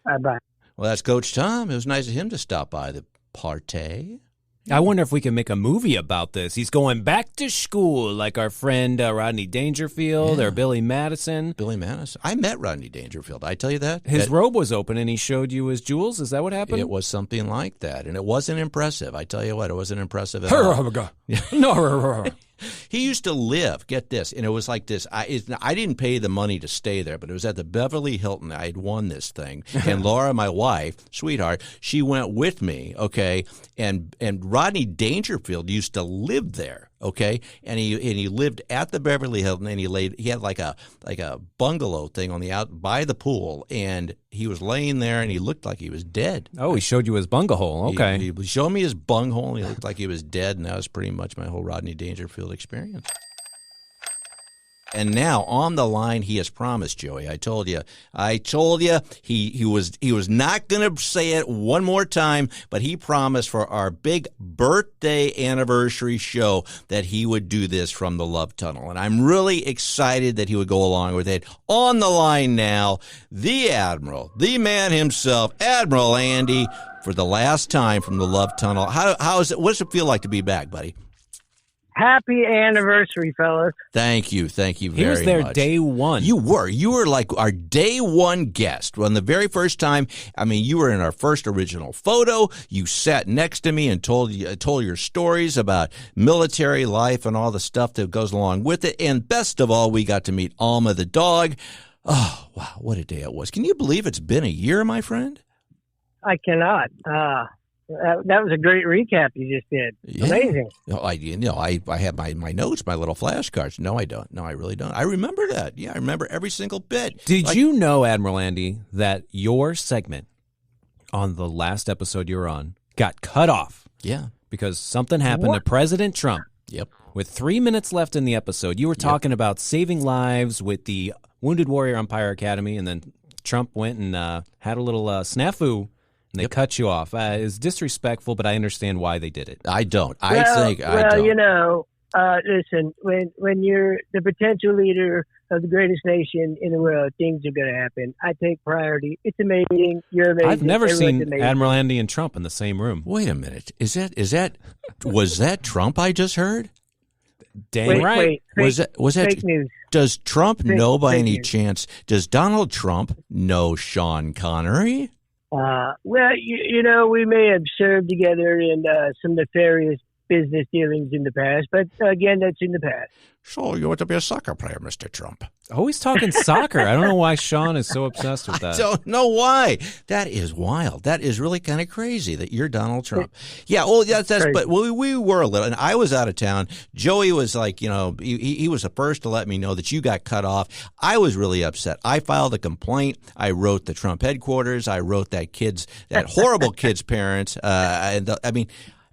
Bye-bye. Well, that's Coach Tom. It was nice of him to stop by the party. I wonder if we can make a movie about this. He's going back to school like our friend Rodney Dangerfield or Billy Madison. Billy Madison. I met Rodney Dangerfield. I tell you that. His robe was open and he showed you his jewels. Is that what happened? It was something like that. And it wasn't impressive. I tell you what, it wasn't impressive at all. No. He used to live, get this, and it was like this. I didn't pay the money to stay there, but it was at the Beverly Hilton. I had won this thing. And Laura, my wife, sweetheart, she went with me, okay? And Rodney Dangerfield used to live there, okay? And he lived at the Beverly Hilton, and he had like a bungalow thing on the out by the pool, and he was laying there, and he looked like he was dead. Oh, he showed you his bunghole. Okay. He showed me his bunghole, and he looked like he was dead, and that was pretty much my whole Rodney Dangerfield experience. And now on the line, he has promised, Joey. I told you. He was not going to say it one more time, but he promised for our big birthday anniversary show that he would do this from the Love Tunnel. And I'm really excited that he would go along with it. On the line now, the Admiral, the man himself, Admiral Andy, for the last time from the Love Tunnel. How is it? What does it feel like to be back, buddy? Happy anniversary, fellas. Thank you very much. He was there day one. You were like our day one guest. When the very first time, I mean, you were in our first original photo. You sat next to me and told your stories about military life and all the stuff that goes along with it. And best of all, we got to meet Alma the dog. Oh, wow, what a day it was. Can you believe it's been a year, my friend? I cannot. That was a great recap you just did. Yeah. Amazing. I have my notes, my little flashcards. No, I don't. No, I really don't. I remember that. Yeah, I remember every single bit. Did you know, Admiral Andy, that your segment on the last episode you were on got cut off? Yeah. Because something happened to President Trump. Yep. With 3 minutes left in the episode, you were talking about saving lives with the Wounded Warrior Empire Academy, and then Trump went and had a little snafu. And they cut you off. It's disrespectful, but I understand why they did it. I don't. I don't. Listen, when you're the potential leader of the greatest nation in the world, things are going to happen. I take priority. It's amazing. You're amazing. I've never seen Admiral Andy and Trump in the same room. Wait a minute. Was that Trump I just heard? Dang right. Was that fake news? Does Trump know by any chance? Does Donald Trump know Sean Connery? Well, we may have served together in some nefarious business dealings in the past, but again, that's in the past. So you want to be a soccer player, Mr. Trump? Oh, he's talking soccer. I don't know why Sean is so obsessed with that. I don't know why. That is wild. That is really kind of crazy that you're Donald Trump. Yeah, well, that's but we were a little, and I was out of town. Joey was like, he was the first to let me know that you got cut off. I was really upset. I filed a complaint. I wrote the Trump headquarters. I wrote that horrible kid's parents.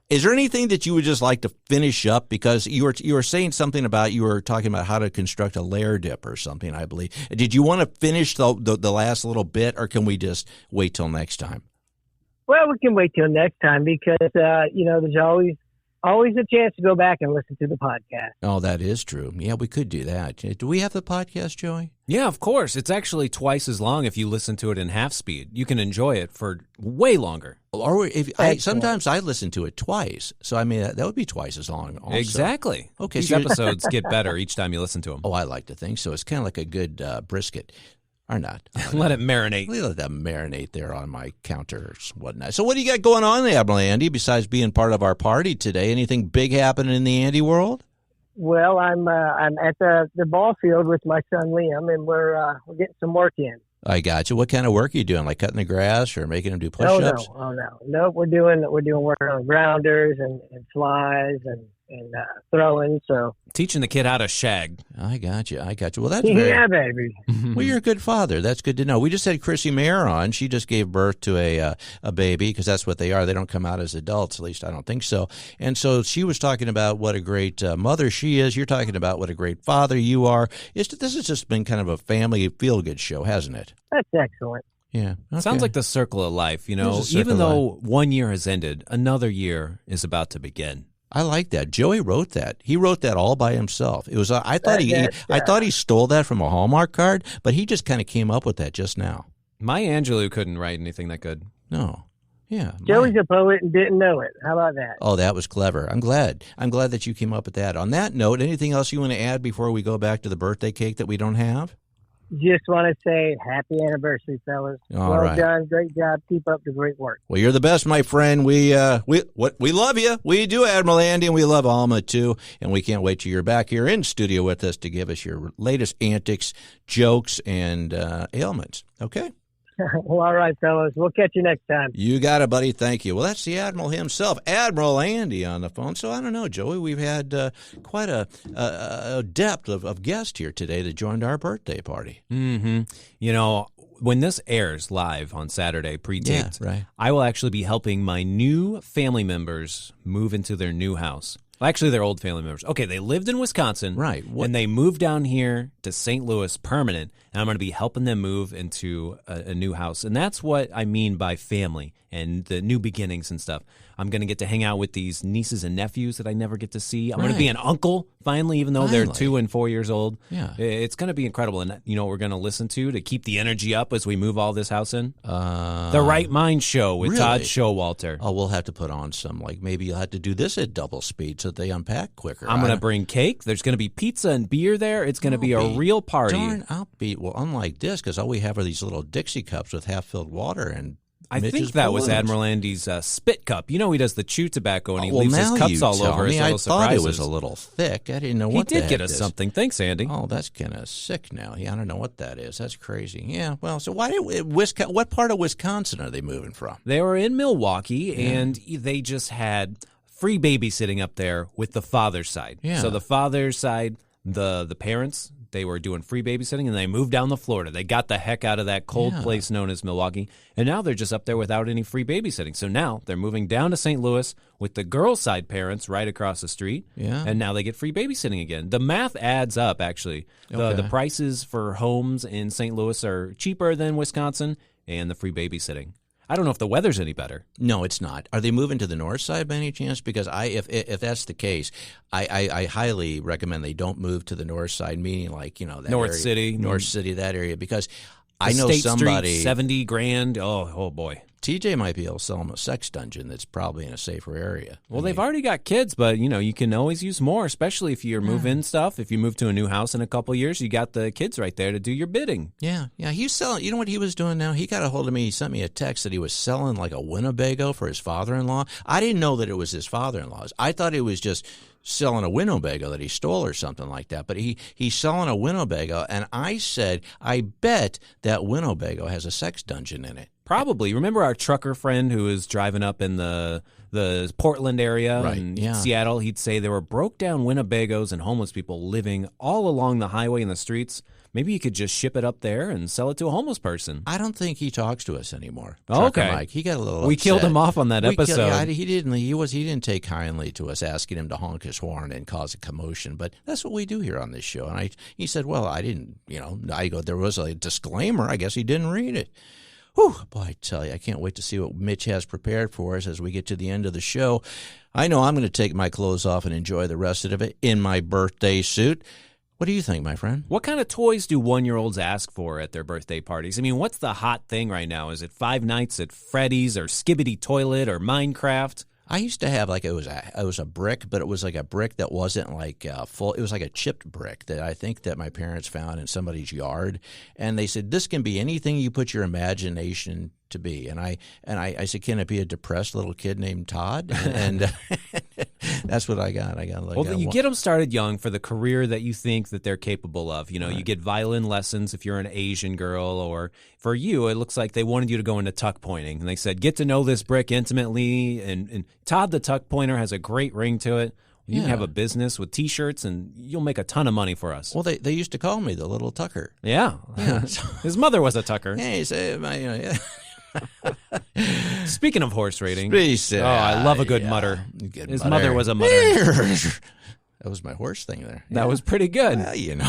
Is there anything that you would just like to finish up? Because you were saying something about, you were talking about how to construct a layer dip or something, I believe. Did you want to finish the last little bit, or can we just wait till next time? Well, we can wait till next time because, there's always a chance to go back and listen to the podcast. Oh, that is true. Yeah, we could do that. Do we have the podcast, Joey? Yeah, of course. It's actually twice as long if you listen to it in half speed. You can enjoy it for way longer. Or sometimes I listen to it twice. So, that would be twice as long also. Exactly. Okay, these episodes get better each time you listen to them. Oh, I like to think so. It's kind of like a good brisket. Or not. Let it marinate. Let that marinate there on my counter and whatnot. So what do you got going on, Admiral Andy, besides being part of our party today? Anything big happening in the Andy world? Well, I'm at the ball field with my son Liam, and we're getting some work in. I got you. What kind of work are you doing? Like cutting the grass or making him do push-ups? No. We're doing work on grounders and flies and throwing. So teaching the kid how to shag. I got you. Well, that's baby. Well, you're a good father. That's good to know. We just had Chrissie Mayr on. She just gave birth to a baby, because that's what they are. They don't come out as adults, at least I don't think so. And so she was talking about what a great mother she is. You're talking about what a great father you are. This has just been kind of a family feel-good show, hasn't it? That's excellent. Yeah. Okay. Sounds like the circle of life, Even though 1 year has ended, another year is about to begin. I like that. Joey wrote that. He wrote that all by himself. It was. I thought he stole that from a Hallmark card, but he just kind of came up with that just now. Maya Angelou couldn't write anything that good. No. Yeah. Joey's a poet and didn't know it. How about that? Oh, that was clever. I'm glad that you came up with that. On that note, anything else you want to add before we go back to the birthday cake that we don't have? Just want to say happy anniversary, fellas. Well done. Great job. Keep up the great work. Well, you're the best, my friend. We love you. We do, Admiral Andy, and we love Alma, too. And we can't wait till you're back here in studio with us to give us your latest antics, jokes, and ailments. Okay? Well, all right, fellas. We'll catch you next time. You got it, buddy. Thank you. Well, that's the Admiral himself, Admiral Andy, on the phone. So I don't know, Joey. We've had quite a depth of guests here today that joined our birthday party. Mm-hmm. You know, when this airs live on Saturday, pre-taped, right. I will actually be helping my new family members move into their new house. Well, actually, they're old family members. Okay, they lived in Wisconsin, right? And they moved down here to St. Louis permanent, and I'm going to be helping them move into a new house. And that's what I mean by family and the new beginnings and stuff. I'm going to get to hang out with these nieces and nephews that I never get to see. I'm going to be an uncle, finally, even though they're 2 and 4 years old. Yeah. It's going to be incredible. And you know what we're going to listen to keep the energy up as we move all this house in? The Right Mind Show with Todd Schowalter. Oh, we'll have to put on some, maybe you'll have to do this at double speed so that they unpack quicker. I'm going to bring cake. There's going to be pizza and beer there. It's going to be a real party. Darn upbeat. Well, unlike this, because all we have are these little Dixie cups with half-filled water and I think that was Admiral Andy's spit cup. You know he does the chew tobacco and he leaves his cups all over his little surprises. I thought it was a little thick. I didn't know what he did get us something. Thanks, Andy. Oh, that's kind of sick now. Yeah, I don't know what that is. That's crazy. Yeah, well, so what part of Wisconsin are they moving from? They were in Milwaukee, and they just had free babysitting up there with the father's side. Yeah. So the father's side, the parents, they were doing free babysitting, and they moved down to Florida. They got the heck out of that cold place known as Milwaukee, and now they're just up there without any free babysitting. So now they're moving down to St. Louis with the girls' side parents right across the street, and now they get free babysitting again. The math adds up, actually. The prices for homes in St. Louis are cheaper than Wisconsin, and the free babysitting. I don't know if the weather's any better. No, it's not. Are they moving to the north side by any chance? Because if that's the case, I highly recommend they don't move to the north side, meaning that North area, City, that area, because I know State somebody Street, $70,000. Oh boy. TJ might be able to sell them a sex dungeon that's probably in a safer area. Well, they've already got kids, but you can always use more, especially if you're moving stuff. If you move to a new house in a couple of years, you got the kids right there to do your bidding. Yeah. He's selling. You know what he was doing now? He got a hold of me. He sent me a text that he was selling like a Winnebago for his father-in-law. I didn't know that it was his father-in-law's. I thought it was just selling a Winnebago that he stole or something like that. But he's selling a Winnebago, and I said, I bet that Winnebago has a sex dungeon in it. Probably. Remember our trucker friend who was driving up in the Portland area in Seattle? He'd say there were broke-down Winnebagos and homeless people living all along the highway and the streets. Maybe you could just ship it up there and sell it to a homeless person. I don't think he talks to us anymore. Okay. Mike. He got a little We upset. killed him off on that episode. He didn't take kindly to us asking him to honk his horn and cause a commotion, but that's what we do here on this show. And he said, well, I didn't, I go, there was a disclaimer. I guess he didn't read it. Whew, boy, I tell you, I can't wait to see what Mitch has prepared for us as we get to the end of the show. I know I'm going to take my clothes off and enjoy the rest of it in my birthday suit. What do you think, my friend? What kind of toys do 1-year-olds ask for at their birthday parties? I mean, what's the hot thing right now? Is it Five Nights at Freddy's or Skibbity Toilet or Minecraft? I used to have it was a brick, but it was like a brick that wasn't full. It was like a chipped brick that I think that my parents found in somebody's yard, and they said this can be anything you put your imagination to be. And I said, can it be a depressed little kid named Todd? And that's what I got. You get them started young for the career that you think that they're capable of. You get violin lessons if you're an Asian girl, or for you, it looks like they wanted you to go into tuck pointing. And they said, get to know this brick intimately. And Todd the tuck pointer has a great ring to it. You can have a business with T-shirts, and you'll make a ton of money for us. Well, they used to call me the little tucker. Yeah. His mother was a tucker. Hey, Speaking of horse rating, I love a good mutter. His mother was a mutter. That was my horse thing there. That was pretty good. Well,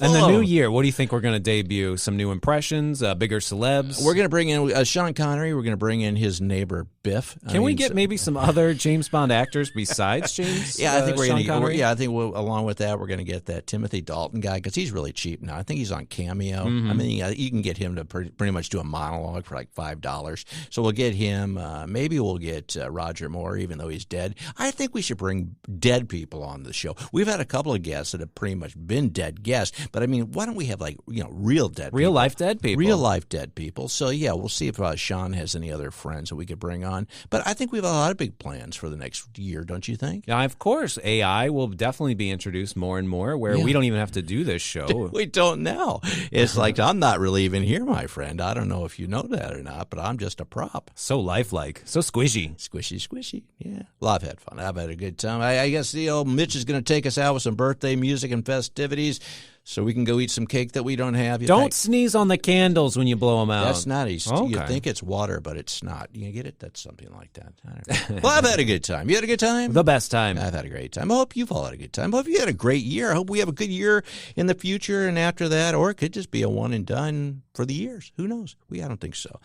And the new year, what do you think we're going to debut? Some new impressions, bigger celebs? We're going to bring in Sean Connery. We're going to bring in his neighbor, Biff. Can we get maybe some other James Bond actors besides James? Yeah, I think we're going to. Yeah, I think along with that, we're going to get that Timothy Dalton guy because he's really cheap now. I think he's on Cameo. I mean, you can get him to pretty much do a monologue for like $5. So we'll get him. Maybe we'll get Roger Moore, even though he's dead. I think we should bring dead people on the show. We've had a couple of guests that have pretty much been dead guests, but I mean, why don't we have real dead, real life dead people, real life dead people? So yeah, we'll see if Sean has any other friends that we could bring on. But I think we have a lot of big plans for the next year, don't you think? Yeah, of course. AI will definitely be introduced more and more, where we don't even have to do this show. We don't know. It's like I'm not really even here, my friend. I don't know if you know that or not, but I'm just a prop. So lifelike, so squishy, squishy. Yeah. Well, I've had fun. I've had a good time. I guess Mitch is going to take us out with some birthday music and festivities, so we can go eat some cake that we don't have. Don't sneeze on the candles when you blow them out. That's not easy. Okay. You think it's water, but it's not. You get it? That's something like that. I don't know. Well, I've had a good time. You had a good time? The best time. I've had a great time. I hope you've all had a good time. I hope you had a great year. I hope we have a good year in the future and after that, or it could just be a one and done for the years. Who knows? I don't think so.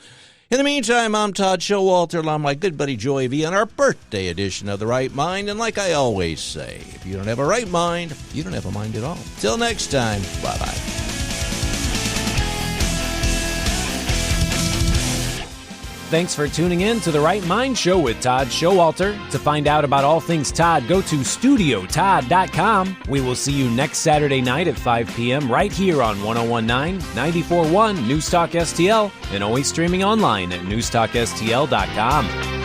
In the meantime, I'm Todd Schowalter, along with my good buddy Joy V on our birthday edition of The Right Mind. And like I always say, if you don't have a right mind, you don't have a mind at all. Till next time, bye-bye. Thanks for tuning in to The Right Mind Show with Todd Schowalter. To find out about all things Todd, go to StudioTodd.com. We will see you next Saturday night at 5 p.m. right here on 101.9, 94.1 News Talk STL, and always streaming online at NewsTalkSTL.com.